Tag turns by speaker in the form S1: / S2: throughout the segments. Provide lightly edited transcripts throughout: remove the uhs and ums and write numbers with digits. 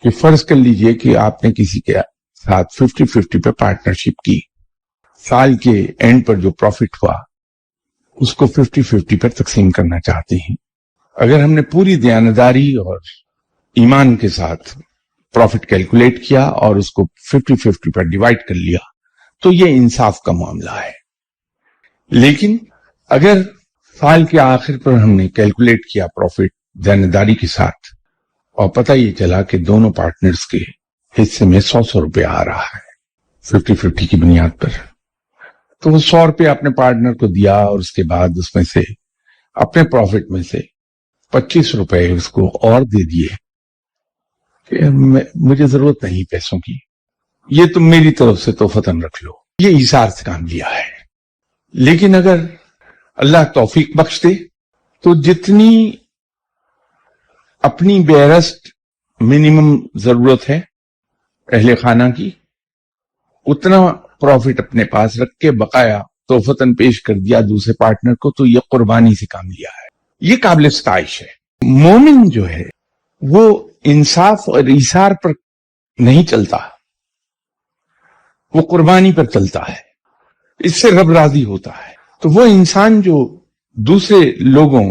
S1: کہ فرض کر لیجئے کہ آپ نے کسی کے ساتھ 50-50 پہ پارٹنرشپ کی، سال کے اینڈ پر جو پروفٹ ہوا اس کو 50-50 پر تقسیم کرنا چاہتے ہیں۔ اگر ہم نے پوری دیانتداری اور ایمان کے ساتھ پروفٹ کیلکولیٹ کیا اور اس کو 50-50 پر ڈیوائڈ کر لیا تو یہ انصاف کا معاملہ ہے۔ لیکن اگر سال کے آخر پر ہم نے کیلکولیٹ کیا پروفٹ دیانتداری کے ساتھ اور پتہ یہ چلا کہ دونوں پارٹنرز کے حصے میں 100 روپے آ رہا ہے 50-50 کی بنیاد پر، تو وہ 100 روپے اپنے پارٹنر کو دیا اور اس کے بعد اس میں سے اپنے پروفٹ میں سے 25 روپے اس کو اور دے دیے کہ مجھے ضرورت نہیں پیسوں کی، یہ تم میری طرف سے تحفتاً رکھ لو۔ یہ ایثار سے کام لیا ہے۔ لیکن اگر اللہ توفیق بخش دے تو جتنی اپنی بیرسٹ منیمم ضرورت ہے اہل خانہ کی، اتنا پروفٹ اپنے پاس رکھ کے بقایا تحفتاً پیش کر دیا دوسرے پارٹنر کو، تو یہ قربانی سے کام لیا ہے۔ یہ قابل ستائش ہے۔ مومن جو ہے وہ انصاف اور ایثار پر نہیں چلتا، وہ قربانی پر چلتا ہے، اس سے رب راضی ہوتا ہے۔ تو وہ انسان جو دوسرے لوگوں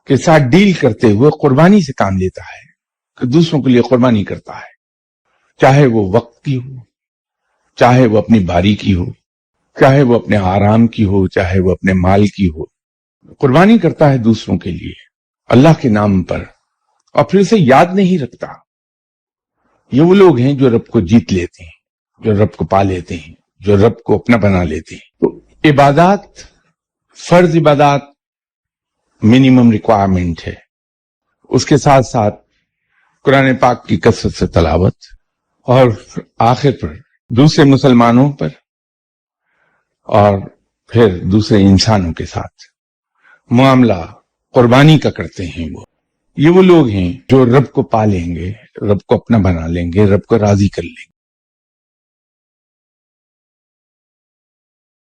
S1: کے ساتھ ڈیل کرتے ہوئے قربانی سے کام لیتا ہے، کہ دوسروں کے لیے قربانی کرتا ہے، چاہے وہ وقت کی ہو، چاہے وہ اپنی باری کی ہو، چاہے وہ اپنے آرام کی ہو، چاہے وہ اپنے مال کی ہو، قربانی کرتا ہے دوسروں کے لیے اللہ کے نام پر، اور پھر اسے یاد نہیں رکھتا۔ یہ وہ لوگ ہیں جو رب کو جیت لیتے ہیں، جو رب کو پا لیتے ہیں، جو رب کو اپنا بنا لیتے ہیں۔ تو عبادات، فرض عبادات منیمم ریکوائرمنٹ ہے، اس کے ساتھ ساتھ قرآن پاک کی کثرت سے تلاوت، اور آخر پر دوسرے مسلمانوں پر اور پھر دوسرے انسانوں کے ساتھ معاملہ قربانی کا کرتے ہیں۔ یہ وہ لوگ ہیں جو رب کو پا لیں گے، رب کو اپنا بنا لیں گے، رب کو راضی کر لیں گے۔